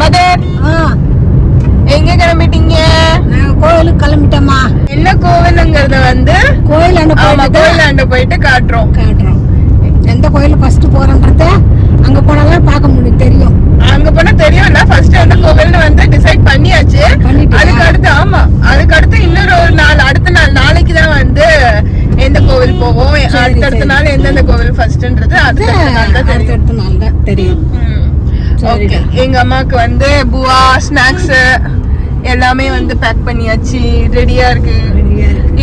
Mother எங்க கிளம்பிட்டீங்க? கோயிலுக்கு கிளம்பிட்டோமா. என்ன கோவிலுங்கிறத வந்து கோயிலாண்ட போயிட்டு காட்டுறோம். எந்த கோயிலுக்கு ஃபர்ஸ்ட் போறோன்றத அங்க போனாதான் பார்க்க முடியும், தெரியும். அங்க போனா தெரியும்ல. ஃபர்ஸ்ட் வந்து கோவில்னு வந்து டிசைட் பண்ணியாச்சு. அதுக்கு அடுத்து அதுக்கு அடுத்து இன்னொரு ஒரு நாள், அடுத்த நாளைக்கு தான் வந்து எந்த கோவில் போவோம், அடுத்த நாள் எந்தெந்த கோவில் ஃபர்ஸ்ட்ன்றது அடுத்த நாள் தான் தெரியும். ஓகே, எங்க அம்மாக்கு வந்து பூவா ஸ்நாக்ஸ் எல்லாமே வந்து பேக் பண்ணியாச்சு, ரெடியா இருக்கு.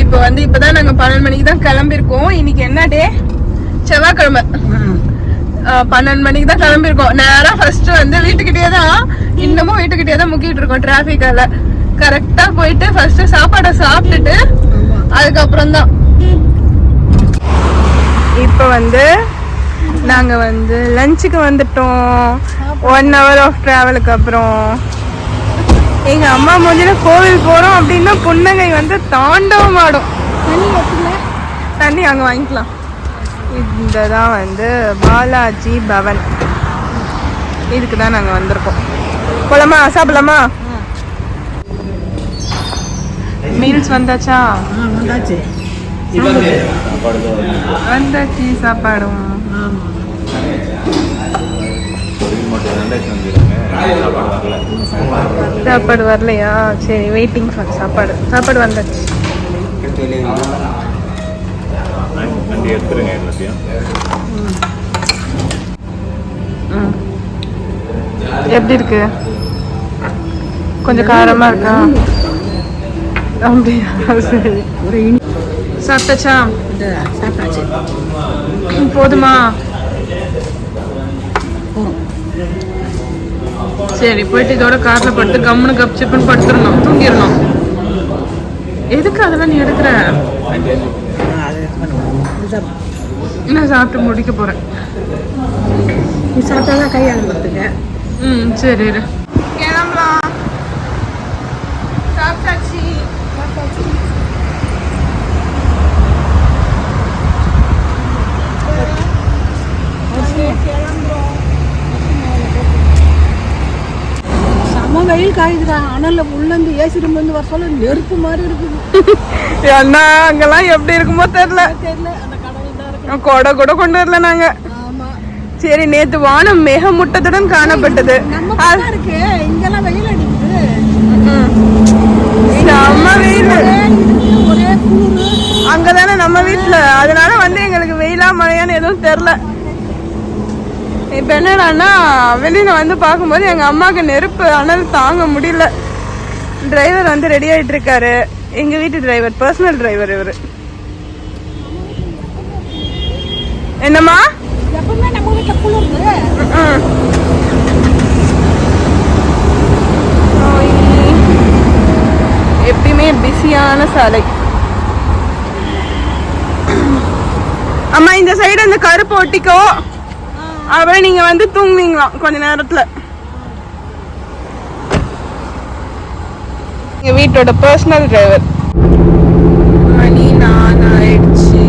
இப்போ வந்து இப்பதான் நாங்க 12 மணிக்கு தான் கிளம்பிருக்கோம். இன்னைக்கு என்ன டே? செவ்வாய்க்கிழமை. 12 மணிக்கு தான் கிளம்பிருக்கோம். நேரம் ஃபர்ஸ்ட் வந்து வீட்டுக்கிட்டே தான், இன்னமும் வீட்டுக்கிட்டே தான் முக்கிட்டு இருக்கோம் டிராபிக்கால. கரெக்டா போயிட்டு ஃபர்ஸ்ட் சாப்பாடை சாப்பிட்டுட்டு அதுக்கப்புறம் தான் இப்ப வந்து நாங்க வந்து லஞ்சுக்கு வந்துட்டோம். 1 hour ஆஃப் டிராவலுக்கு அப்புறம் எங்க அம்மா மூஞ்சில கோவில் போறோம் அப்படின்னா புன்னகை வந்து தாண்டவம் ஆடும். தண்ணி அங்க வாங்கிக்கலாம். இதுதான் வந்து பாலாஜி பவன். இதுக்கு தான் நாங்க வந்திருக்கோம். போலாமா? சாப்பிடலாமா? மீல்ஸ் வந்தாச்சா? வந்தாச்சு சாப்பாடும். சாப்பாடு வரலையா? சரி, வெயிட்டிங் ஃபார் சாப்பாடு வந்தாச்சு. எப்படி இருக்கு? கொஞ்சம் காரமா இருக்கா? அப்படியா? சரி. சாப்பிட்டாச்சா? போதுமா? சரி, போயிட்டு இதோட கார்ல படுத்து கம்முன்னு கப்சிப்புன்னு படுத்துடணும், தூங்கிடணும். எதுக்கு அதெல்லாம் நீ எடுக்கிற? நான் சாப்பிட்டு முடிக்க போறேன். நீ சாப்பிட்டாதான் கையாள படுத்துங்க. சரி, கிளம்பலாம். சாப்பிட்டாச்சு. செம்ம வெயில் காயுதுடா. அனல்ல உள்ளந்து ஏசி ரூம் வந்து வர சொல்ல நெருப்பு மாதிரி இருக்குது. அண்ணா அங்கெல்லாம் எப்படி இருக்குமோ தெரியல. கொடை கூட கொண்டு வரல நாங்க. சரி, நேத்து வானம் மேகமூட்டத்துடன் காணப்பட்டது. இங்கெல்லாம் வெயில் அடிக்குது. செம்ம வெயில். அங்கதானே நம்ம வீட்டுல, அதனால வந்து எங்களுக்கு வெயிலா மழையான்னு எதுவும் தெரியல. இப்ப என்னடான்னா வெளியில வந்து பார்க்கும்போது எங்க அம்மாவுக்கு நெருப்பு அனல் தாங்க முடியல. டிரைவர் வந்து ரெடி ஆயிட்டு இருக்காரு. எங்க வீட்டு டிரைவர், பர்சனல் டிரைவர் இவரு. என்னம்மா? எப்பயுமே பிஸியான சாலை. அம்மா இந்த சைடு அந்த கருப்பு ஒட்டிக்கோ, அப்புறம் நீங்க வந்து தூங்குவீங்களாம் கொஞ்ச நேரத்துல. எங்க வீட்டோட பர்சனல் டிரைவர். மணி 4 ஆயிடுச்சு.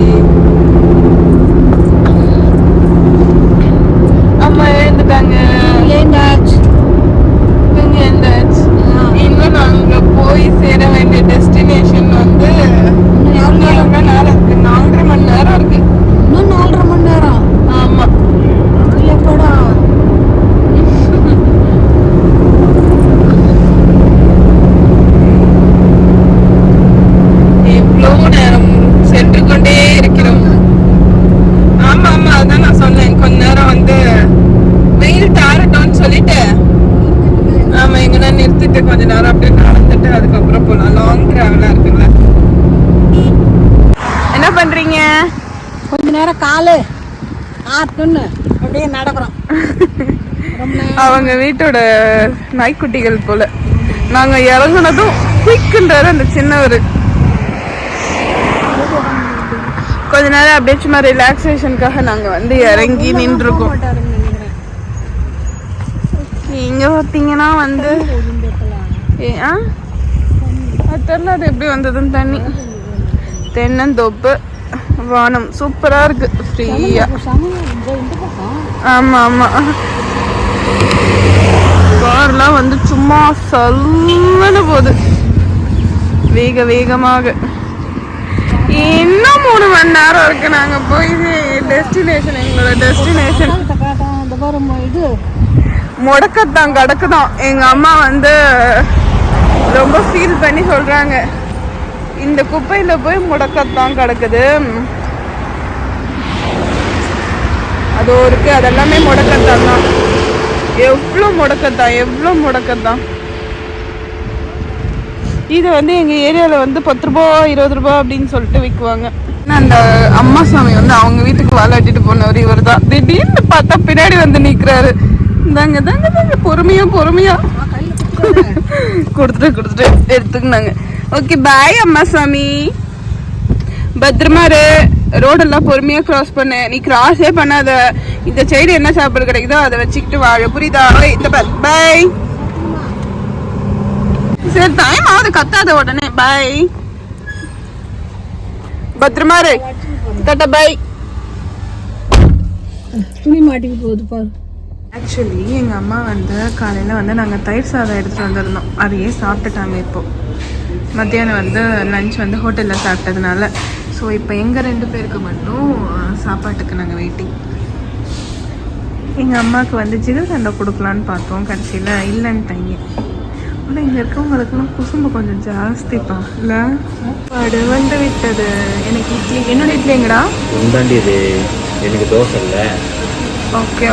அம்மா எழுந்துட்டாங்க. இன்னும் நாங்க போய் சேர வேண்டிய டெஸ்டினேஷன் வந்து 4 மணி நேரம் இருக்கு. 4.5 மணி நேரம் இருக்கு. இன்னும் 4.5 மணி நேரம்? ஆமா. எப்படா? எவ்வளவு நேரம் சென்று கொண்டே இருக்கிறோம். ஆமா ஆமா, அதான் நான் சொன்னேன், கொஞ்ச நேரம் வந்து வெயில் தாரட்டும்னு சொல்லிட்டு ஆமா எங்கன்னா நிறுத்திட்டு கொஞ்ச நேரம் அப்படியே நடந்துட்டு அதுக்கப்புறம் போலாம். லாங் டிராவலா இருக்குல்ல. என்ன பண்றீங்க? கொஞ்ச நேரம் காலு ஆட்டுன்னு அப்படியே நடக்கிறோம். அவங்க வீட்டோட நாய்க்குட்டிகள் போல. நாங்க இறங்குனதும் குயிக்குன்றாரு அந்த சின்னவரு. கொஞ்ச நேரம் அப்படியே சும்மா ரிலாக்ஸேஷனுக்காக நாங்க வந்து இறங்கி நின்றுருக்கோம். இங்க பார்த்தீங்கன்னா வந்து தெரியல அது எப்படி வந்ததுன்னு. தண்ணி, தென்னந்தோப்பு, வானம் சூப்பரா இருக்கு, ஃப்ரீயா. ஆமா ஆமா, கார்லாம் வந்து அம்மா சொல்லன போகுது வேக வேகமாக. இன்னும் 3 மணி நேரம் இருக்கு நாங்க போய் டெஸ்டினேஷன். எங்களோட டெஸ்டினேஷன் இது முடக்கத்தான் கிடக்குதான். எங்க அம்மா வந்து ரொம்ப ஃபீல் பண்ணி சொல்றாங்க, இந்த குப்பையில போய் முடக்கத்தான் கிடக்குது, அதோ இருக்கு, அதெல்லாமே முடக்கத்தான் தான். எவ்வளோ முடக்கத்தான். இது வந்து எங்க ஏரியால வந்து 10 ரூபா 20 ரூபா அப்படின்னு சொல்லிட்டு விற்குவாங்க. அந்த அம்மா சாமி வந்து அவங்க வீட்டுக்கு வாலாட்டிட்டு போனவர் இவர் தான். திடீர்னு பார்த்தா பின்னாடி வந்து நிக்கிறாரு. தாங்க பொறுமையா கொடுத்துட்டு எடுத்துக்கினாங்க. ஓகே பாய் அம்மா சாமி, பத்திரமா இரு, ரோடெல்லாம் பொறுமையா கிராஸ் பண்ணு. நீ கிராஸே பண்ணாத, இந்த சைடு என்ன சாப்பாடு கிடைக்குதோ அதை வச்சுக்கிட்டு வாழ, புரியுதா? இந்த பாய். சரி டைம் ஆகுது, கத்தாத உடனே. பாய், பத்திரமா இரு, டாடா பாய். துணி மாட்டிக்கு போகுது பாரு. ஆக்சுவலி எங்கள் அம்மா வந்து காலையில் வந்து நாங்கள் தயிர் சாதம் எடுத்துகிட்டு வந்திருந்தோம், அதையே சாப்பிட்டுட்டாங்க. இப்போது மத்தியானம் வந்து லஞ்ச் வந்து ஹோட்டலில் சாப்பிட்டதுனால. ஸோ இப்போ எங்கள் 2 பேருக்கு மட்டும் சாப்பாட்டுக்கு நாங்கள் வெயிட்டிங். எங்கள் அம்மாவுக்கு வந்து ஜிகர் தண்டை கொடுக்கலான்னு பார்த்தோம், கடைசியில் இல்லைன்ட்டாங்க. ஆனால் இங்கே இருக்கவங்களுக்குலாம் குசும்பு கொஞ்சம் ஜாஸ்திப்பா இல்லை? சாப்பாடு வந்து விட்டது. எனக்கு இட்லி, என்னோட இட்லி எங்கடா? உண்டாண்டி இது எனக்கு தோசை இல்லை. ஓகே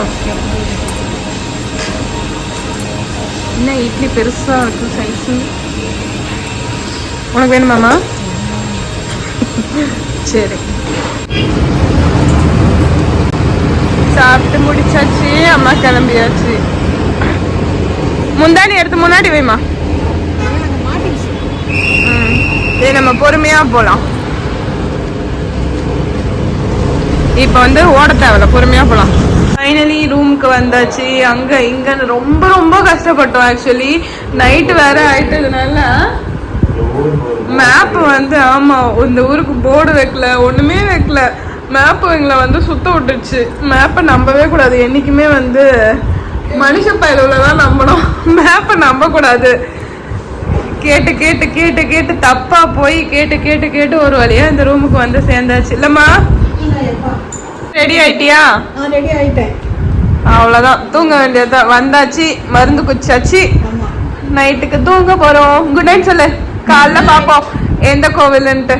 என்ன இட்லி பெருசாக இருக்கும் சைஸு. உனக்கு வேணுமாம்மா? சரி, சாப்பிட்டு முடிச்சாச்சு, அம்மா கிளம்பியாச்சு. முந்தானி எடுத்து முன்னாடி வைமா. சரி நம்ம பொறுமையா போலாம். இப்ப வந்து ஓட தேவையில்ல, பொறுமையா போலாம். ஃபைனலி ரூமுக்கு வந்தாச்சு. அங்க இங்கன்னு ரொம்ப கஷ்டப்பட்டோம். ஆக்சுவலி நைட்டு வேற ஆயிட்டதுனால மேப் வந்து, ஆமா, இந்த ஊருக்கு போர்டு வைக்கல, ஒண்ணுமே வைக்கல. மேப் எங்களை வந்து சுத்த விட்டுருச்சு. மேப்பை நம்பவே கூடாது என்னைக்குமே. வந்து மனுஷ பயலுலதான் நம்பணும், மேப்பை நம்ப கூடாது. கேட்டு தப்பா போய் கேட்டு ஒரு வழியா இந்த ரூமுக்கு வந்து சேர்ந்தாச்சு. இல்லம்மா ரெடி ஆயிட்டியா? ரெடி ஆயிட்டேன். அவ்வளவுதான், தூங்க வேண்டியதுதான். வந்தாச்சு, மருந்து குச்சாச்சு, நைட்டுக்கு தூங்க போறோம். குட் நைட் சொல்லு, காலைல பாப்போம் எந்த கோவில்ன்ட்டு.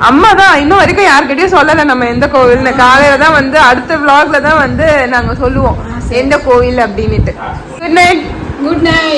அம்மா தான் இன்னும் வரைக்கும் யாருக்கிட்டையும் சொல்லலை நம்ம எந்த கோவில்னு. காலையில தான் வந்து அடுத்த vlogல தான் வந்து நாங்க சொல்லுவோம் எந்த கோவில் அப்படின்னுட்டு. Good night. Good night.